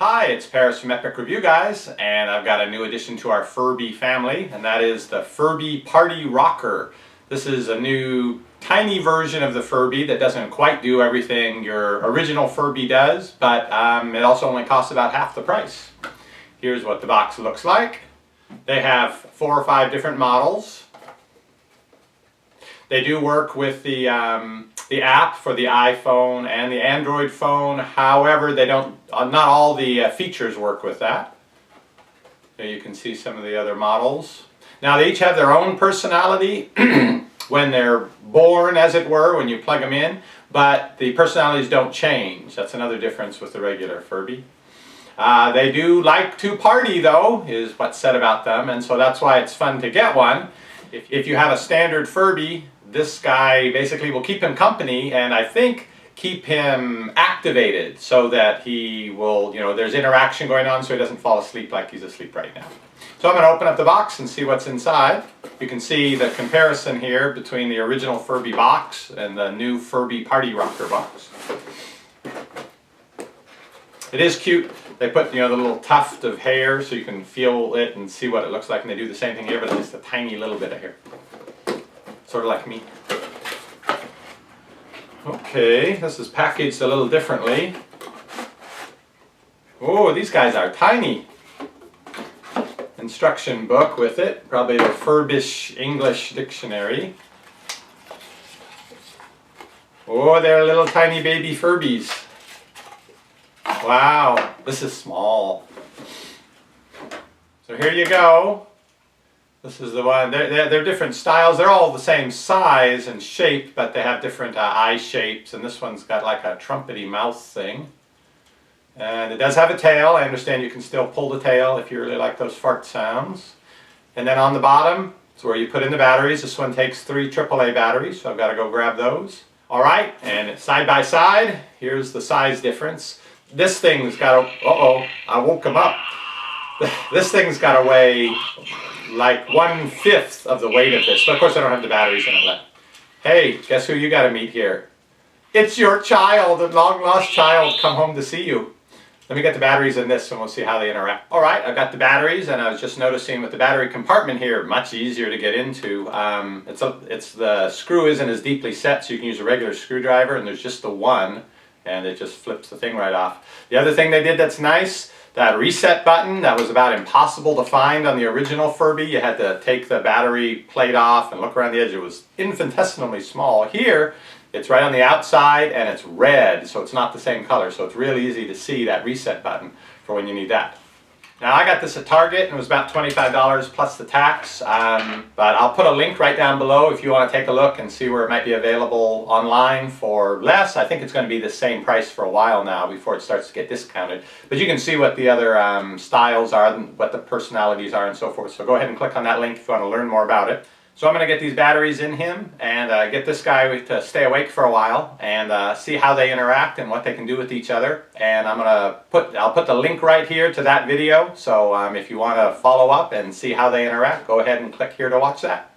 Hi, it's Paris from Epic Review Guys, and I've got a new addition to our Furby family, and that is the Furby Party Rocker. This is a new tiny version of the Furby that doesn't quite do everything your original Furby does, but it also only costs about half the price. Here's what the box looks like. They have 4 or 5 different models. They do work with the app for the iPhone and the Android phone. However, they don't. Not all the features work with that. Here you can see some of the other models. Now they each have their own personality when they're born, as it were, when you plug them in. But the personalities don't change. That's another difference with the regular Furby. They do like to party, though, is what's said about them, and so that's why it's fun to get one. If you have a standard Furby, this guy basically will keep him company, and I think keep him activated so that he will, there's interaction going on so he doesn't fall asleep like he's asleep right now. So I'm going to open up the box and see what's inside. You can see the comparison here between the original Furby box and the new Furby Party Rocker box. It is cute. They put, the little tuft of hair so you can feel it and see what it looks like, and they do the same thing here, but just a tiny little bit of hair. Sort of like me. Okay, this is packaged a little differently. Oh, these guys are tiny. Instruction book with it, probably the Furbish English dictionary. Oh, they're little tiny baby Furbies. Wow, this is small. So here you go. This is the one. They're different styles. They're all the same size and shape, but they have different eye shapes. And this one's got like a trumpety mouth thing. And it does have a tail. I understand you can still pull the tail if you really like those fart sounds. And then on the bottom is where you put in the batteries. This one takes 3 AAA batteries, so I've got to go grab those. All right, and side by side, here's the size difference. This thing's got a, I woke him up. This thing's got to weigh like 1/5 of the weight of this. But of course I don't have the batteries in it left. Hey, guess who you got to meet here? It's your child, a long lost child, come home to see you. Let me get the batteries in this and we'll see how they interact. All right, I've got the batteries, and I was just noticing with the battery compartment here, much easier to get into. The screw isn't as deeply set, so you can use a regular screwdriver, and there's just the one, and it just flips the thing right off. The other thing they did that's nice, that reset button that was about impossible to find on the original Furby. You had to take the battery plate off and look around the edge. It was infinitesimally small. Here, it's right on the outside and it's red, so it's not the same color. So it's really easy to see that reset button for when you need that. Now I got this at Target and it was about $25 plus the tax, but I'll put a link right down below if you want to take a look and see where it might be available online for less. I think it's going to be the same price for a while now before it starts to get discounted. But you can see what the other styles are, what the personalities are and so forth. So go ahead and click on that link if you want to learn more about it. So I'm going to get these batteries in him and get this guy to stay awake for a while and see how they interact and what they can do with each other. And I'll put the link right here to that video. So if you want to follow up and see how they interact, go ahead and click here to watch that.